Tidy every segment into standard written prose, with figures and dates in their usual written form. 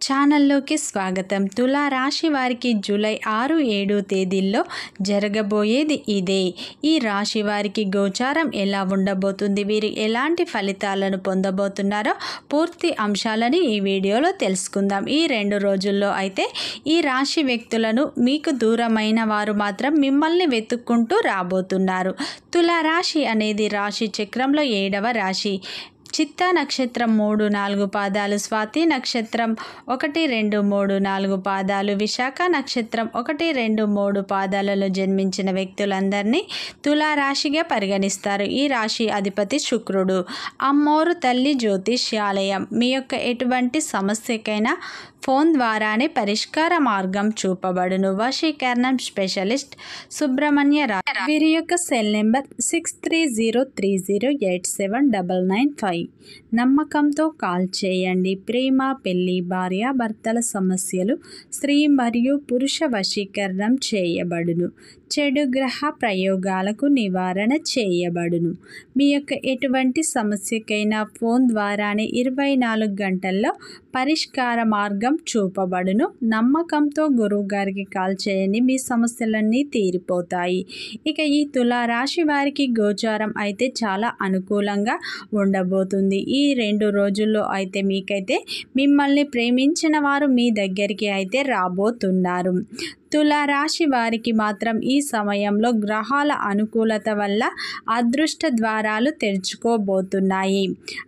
ఛానల్లోకి స్వాగతం. తులా రాశి వారికి జూలై 6, 7 తేదీల్లో జరగబోయేది ఇదే. ఈ రాశి వారికి గోచారం ఎలా ఉండబోతుంది, వీరు ఎలాంటి ఫలితాలను పొందబోతున్నారో పూర్తి అంశాలని ఈ వీడియోలో తెలుసుకుందాం. ఈ 2 రోజుల్లో అయితే ఈ రాశి వ్యక్తులను మీకు దూరమైన వారు మాత్రం మిమ్మల్ని వెతుక్కుంటూ రాబోతున్నారు. తులా రాశి అనేది రాశి చక్రంలో 7వ రాశి. చిత్తా నక్షత్రం 3, 4 పాదాలు, స్వాతి నక్షత్రం 1, 2, 3, 4 పాదాలు, విశాఖ నక్షత్రం 1, 2, 3 పాదాలలో జన్మించిన వ్యక్తులందరినీ తులారాశిగా పరిగణిస్తారు. ఈ రాశి అధిపతి శుక్రుడు. అమ్మోరు తల్లి జ్యోతిష్యాలయం మీ యొక్క ఎటువంటి సమస్యకైనా ఫోన్ ద్వారానే పరిష్కార మార్గం చూపబడును. వశీకరణం స్పెషలిస్ట్ సుబ్రహ్మణ్య రాజు. వీరి యొక్క సెల్ నెంబర్ 6303087995. నమ్మకంతో కాల్ చేయండి. ప్రేమ, పెళ్లి, భార్యాభర్తల సమస్యలు, స్త్రీ మరియు పురుష వశీకరణం చేయబడును. చెడు గ్రహ ప్రయోగాలకు నివారణ చేయబడును. మీ యొక్క ఎటువంటి సమస్యకైనా ఫోన్ ద్వారానే 24 గంటల్లో పరిష్కార మార్గం చూపబడును. నమ్మకంతో గురువు గారికి కాల్ చేయండి, మీ సమస్యలన్నీ తీరిపోతాయి. ఇక ఈ తులారాశి వారికి గోచారం అయితే చాలా అనుకూలంగా ఉండబోతుంది. ఈ 2 రోజుల్లో అయితే మీకైతే మిమ్మల్ని ప్రేమించిన వారు మీ దగ్గరికి అయితే రాబోతున్నారు. తులారాశి వారికి మాత్రం ఈ సమయంలో గ్రహాల అనుకూలత వల్ల అదృష్ట ద్వారాలు తెరుచుకోబోతున్నాయి.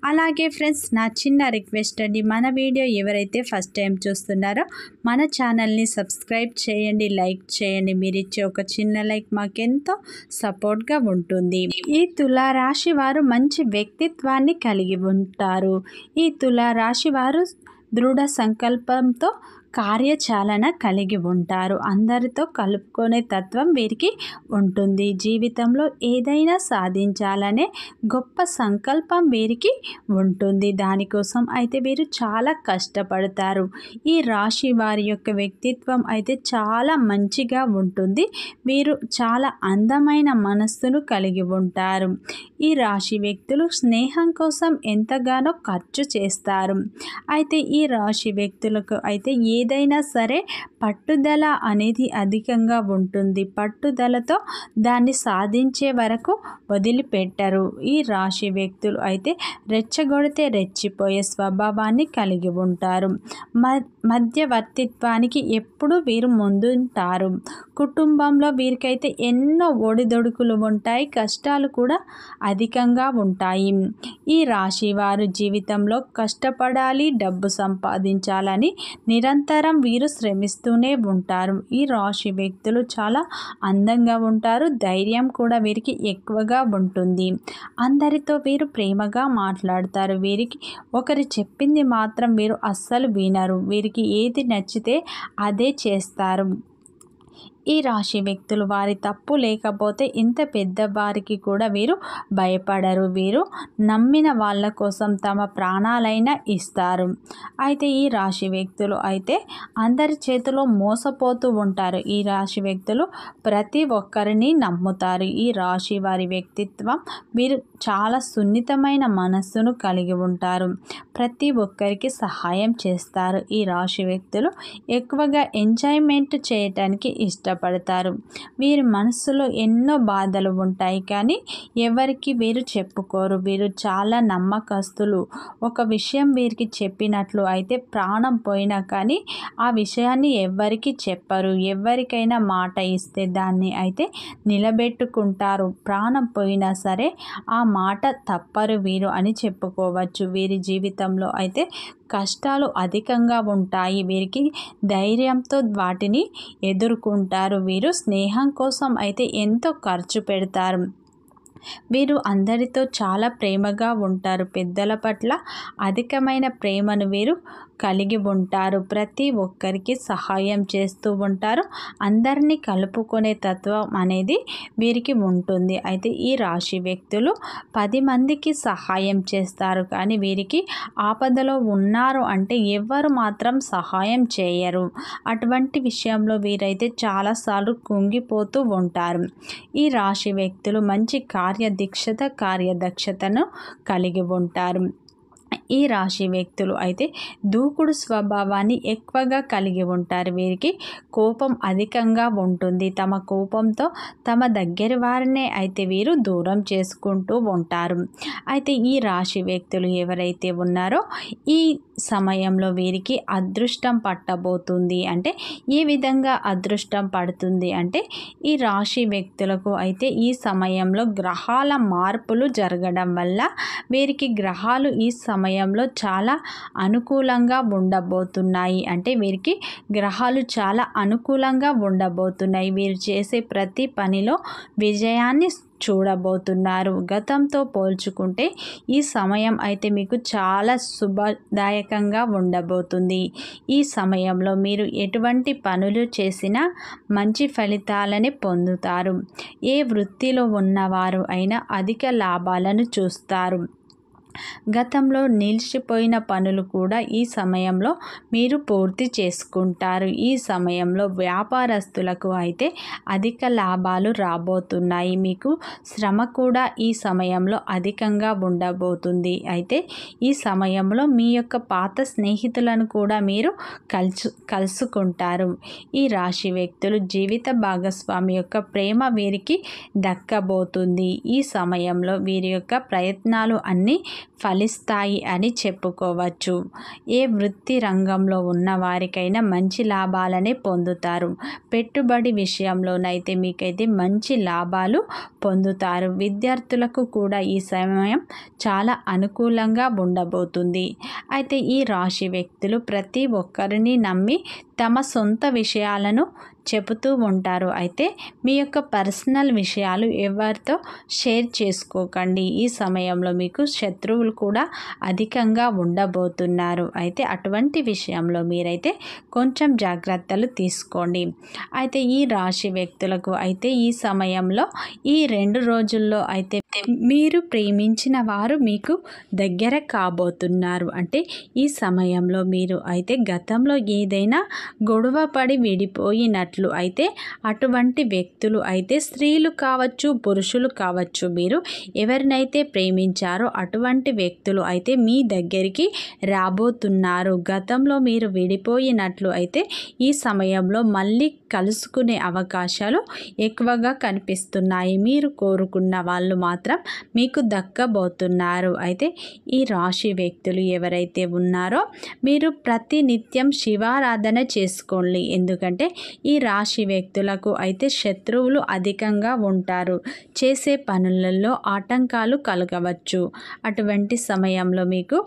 అలాగే ఫ్రెండ్స్, నా చిన్న రిక్వెస్ట్ అండి, మన వీడియో ఎవరైతే ఫస్ట్ టైం చూస్తున్నారో మన ఛానల్ని సబ్స్క్రైబ్ చేయండి, లైక్ చేయండి. మీరు ఇచ్చే ఒక చిన్న లైక్ మాకెంతో సపోర్ట్గా ఉంటుంది. ఈ తులారాశి వారు మంచి వ్యక్తిత్వాన్ని కలిగి ఉంటారు. ఈ తులారాశి వారు దృఢ సంకల్పంతో కార్యచాలన కలిగి ఉంటారు. అందరితో కలుపుకునే తత్వం వీరికి ఉంటుంది. జీవితంలో ఏదైనా సాధించాలనే గొప్ప సంకల్పం వీరికి ఉంటుంది. దానికోసం అయితే వీరు చాలా కష్టపడతారు. ఈ రాశి వారి యొక్క వ్యక్తిత్వం అయితే చాలా మంచిగా ఉంటుంది. వీరు చాలా అందమైన మనస్సును కలిగి ఉంటారు. ఈ రాశి వ్యక్తులు స్నేహం కోసం ఎంతగానో ఖర్చు చేస్తారు. అయితే ఈ రాశి వ్యక్తులకు అయితే ఏదైనా సరే పట్టుదల అనేది అధికంగా ఉంటుంది. పట్టుదలతో దాన్ని సాధించే వరకు వదిలిపెట్టరు. ఈ రాశి వ్యక్తులు అయితే రెచ్చగొడితే రెచ్చిపోయే స్వభావాన్ని కలిగి ఉంటారు. మధ్యవర్తిత్వానికి ఎప్పుడు వీరు ముందుంటారు. కుటుంబంలో వీరికైతే ఎన్నో ఒడిదొడుకులు ఉంటాయి, కష్టాలు కూడా అధికంగా ఉంటాయి. ఈ రాశి వారు జీవితంలో కష్టపడాలి, డబ్బు సంపాదించాలని నిరంతరం వీరు శ్రమిస్తూనే ఉంటారు. ఈ రాశి వ్యక్తులు చాలా అందంగా ఉంటారు. ధైర్యం కూడా వీరికి ఎక్కువగా ఉంటుంది. అందరితో వీరు ప్రేమగా మాట్లాడతారు. వీరికి ఒకరు చెప్పింది మాత్రం వీరు అస్సలు వినరు. వీరికి ఏది నచ్చితే అదే చేస్తారు. ఈ రాశి వ్యక్తులు వారి తప్పు లేకపోతే ఇంత పెద్దవారికి కూడా వీరు భయపడరు. వీరు నమ్మిన వాళ్ళ కోసం తమ ప్రాణాలైనా ఇస్తారు. అయితే ఈ రాశి వ్యక్తులు అయితే అందరి చేతిలో మోసపోతూ ఉంటారు. ఈ రాశి వ్యక్తులు ప్రతి ఒక్కరిని నమ్ముతారు. ఈ రాశి వారి వ్యక్తిత్వం, వీరు చాలా సున్నితమైన మనస్సును కలిగి ఉంటారు. ప్రతి ఒక్కరికి సహాయం చేస్తారు. ఈ రాశి వ్యక్తులు ఎక్కువగా ఎంజాయ్మెంట్ చేయటానికి ఇష్టపడతారు. వీరి మనస్సులో ఎన్నో బాధలు ఉంటాయి, కానీ ఎవరికి వీరు చెప్పుకోరు. వీరు చాలా నమ్మకస్తులు. ఒక విషయం వీరికి చెప్పినట్లు అయితే ప్రాణం పోయినా కానీ ఆ విషయాన్ని ఎవరికి చెప్పరు. ఎవరికైనా మాట ఇస్తే దాన్ని అయితే నిలబెట్టుకుంటారు. ప్రాణం పోయినా సరే ఆ మాట తప్పరు వీరు అని చెప్పుకోవచ్చు. వీరి జీవితంలో అయితే కష్టాలు అధికంగా ఉంటాయి. వీరికి ధైర్యంతో వాటిని ఎదుర్కొంటారు. వీరు స్నేహం కోసం అయితే ఎంతో ఖర్చు పెడతారు. వీరు అందరితో చాలా ప్రేమగా ఉంటారు. పెద్దల పట్ల అధికమైన ప్రేమను వీరు కలిగి ఉంటారు. ప్రతి ఒక్కరికి సహాయం చేస్తూ ఉంటారు. అందరినీ కలుపుకునే తత్వం అనేది వీరికి ఉంటుంది. అయితే ఈ రాశి వ్యక్తులు 10 మందికి సహాయం చేస్తారు, కానీ వీరికి ఆపదలో ఉన్నారు అంటే ఎవ్వరు మాత్రం సహాయం చేయరు. అటువంటి విషయంలో వీరైతే చాలాసార్లు కుంగిపోతూ ఉంటారు. ఈ రాశి వ్యక్తులు మంచి కార్యదక్షతను కలిగి ఉంటారు. ఈ రాశి వ్యక్తులు అయితే దూకుడు స్వభావాన్ని ఎక్కువగా కలిగి ఉంటారు. వీరికి కోపం అధికంగా ఉంటుంది. తమ కోపంతో తమ దగ్గర వారినే అయితే వీరు దూరం చేసుకుంటూ ఉంటారు. అయితే ఈ రాశి వ్యక్తులు ఎవరైతే ఉన్నారో ఈ సమయంలో వీరికి అదృష్టం పట్టబోతుంది. అంటే ఏ విధంగా అదృష్టం పడుతుంది అంటే ఈ రాశి వ్యక్తులకు అయితే ఈ సమయంలో గ్రహాల మార్పులు జరగడం వల్ల వీరికి గ్రహాలు ఈ సమయంలో చాలా అనుకూలంగా ఉండబోతున్నాయి. అంటే వీరికి గ్రహాలు చాలా అనుకూలంగా ఉండబోతున్నాయి. వీరు చేసే ప్రతి పనిలో విజయాన్ని చూడబోతున్నారు. గతంతో పోల్చుకుంటే ఈ సమయం అయితే మీకు చాలా శుభదాయకంగా ఉండబోతుంది. ఈ సమయంలో మీరు ఎటువంటి పనులు చేసినా మంచి ఫలితాలని పొందుతారు. ఏ వృత్తిలో ఉన్నవారు అయినా అధిక లాభాలను చూస్తారు. గతంలో నిలిచిపోయిన పనులు కూడా ఈ సమయంలో మీరు పూర్తి చేసుకుంటారు. ఈ సమయంలో వ్యాపారస్తులకు అయితే అధిక లాభాలు రాబోతున్నాయి. మీకు శ్రమ కూడా ఈ సమయంలో అధికంగా ఉండబోతుంది. అయితే ఈ సమయంలో మీ యొక్క పాత స్నేహితులను కూడా మీరు కలుసుకుంటారు. ఈ రాశి వ్యక్తులు జీవిత భాగస్వామి యొక్క ప్రేమ వీరికి దక్కబోతుంది. ఈ సమయంలో వీరి యొక్క ప్రయత్నాలు అన్నీ ఫలిస్తాయి అని చెప్పుకోవచ్చు. ఏ వృత్తి రంగంలో ఉన్న వారికైనా మంచి లాభాలనే పొందుతారు. పెట్టుబడి విషయంలోనైతే మీకైతే మంచి లాభాలు పొందుతారు. విద్యార్థులకు కూడా ఈ సమయం చాలా అనుకూలంగా ఉండబోతుంది. అయితే ఈ రాశి వ్యక్తులు ప్రతి ఒక్కరిని నమ్మి తమ సొంత విషయాలను చెబుతూ ఉంటారు. అయితే మీ యొక్క పర్సనల్ విషయాలు ఎవరితో షేర్ చేసుకోకండి. ఈ సమయంలో మీకు శత్రువులు కూడా అధికంగా ఉండబోతున్నారు. అయితే అటువంటి విషయంలో మీరైతే కొంచెం జాగ్రత్తలు తీసుకోండి. అయితే ఈ రాశి వ్యక్తులకు అయితే ఈ సమయంలో ఈ 2 రోజుల్లో అయితే మీరు ప్రేమించిన వారు మీకు దగ్గర కాబోతున్నారు. అంటే ఈ సమయంలో మీరు అయితే గతంలో ఏదైనా గొడవ పడి విడిపోయినట్లు అయితే అటువంటి వ్యక్తులు అయితే స్త్రీలు కావచ్చు, పురుషులు కావచ్చు, మీరు ఎవరినైతే ప్రేమించారో అటువంటి వ్యక్తులు అయితే మీ దగ్గరికి రాబోతున్నారు. గతంలో మీరు విడిపోయినట్లు అయితే ఈ సమయంలో మళ్ళీ కలుసుకునే అవకాశాలు ఎక్కువగా కనిపిస్తున్నాయి. మీరు కోరుకున్న వాళ్ళు మాత్రం మీకు దక్కబోతున్నారు. అయితే ఈ రాశి వ్యక్తులు ఎవరైతే ఉన్నారో మీరు ప్రతి నిత్యం శివారాధన చేసుకోండి. ఎందుకంటే ఈ రాశి వ్యక్తులకు అయితే శత్రువులు అధికంగా ఉంటారు. చేసే పనులలో ఆటంకాలు కలగవచ్చు. అటువంటి సమయంలో మీకు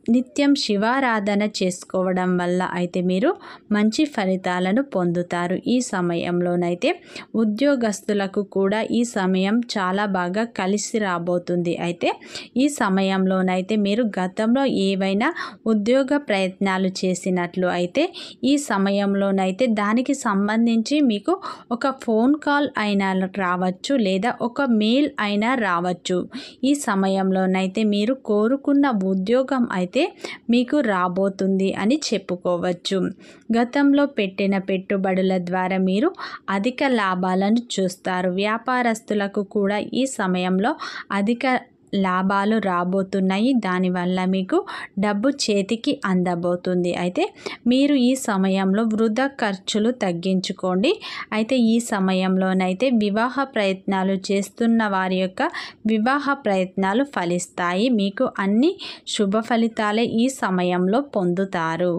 నిత్యం శివారాధన చేసుకోవడం వల్ల అయితే మీరు మంచి ఫలితాలను పొందుతారు. ఈ సమయంలోనైతే ఉద్యోగస్తులకు కూడా ఈ సమయం చాలా బాగా కలిసి రాబోతుంది. అయితే ఈ సమయంలోనైతే మీరు గతంలో ఏవైనా ఉద్యోగ ప్రయత్నాలు చేసినట్లు అయితే ఈ సమయంలోనైతే దానికి సంబంధించి మీకు ఒక ఫోన్ కాల్ అయినా రావచ్చు, లేదా ఒక మెయిల్ అయినా రావచ్చు. ఈ సమయంలోనైతే మీరు కోరుకున్న ఉద్యోగం అయితే మీకు రాబోతుంది అని చెప్పుకోవచ్చు. గతంలో పెట్టిన పెట్టుబడుల ద్వారా మీరు అధిక లాభాలను చూస్తారు. వ్యాపారస్తులకు కూడా ఈ సమయంలో అధిక లాభాలు రాబోతున్నాయి. దానివల్ల మీకు డబ్బు చేతికి అందబోతుంది. అయితే మీరు ఈ సమయంలో వృధా ఖర్చులు తగ్గించుకోండి. అయితే ఈ సమయంలోనైతే వివాహ ప్రయత్నాలు చేస్తున్న వారి యొక్క వివాహ ప్రయత్నాలు ఫలిస్తాయి. మీకు అన్ని శుభ ఫలితాలే ఈ సమయంలో పొందుతారు.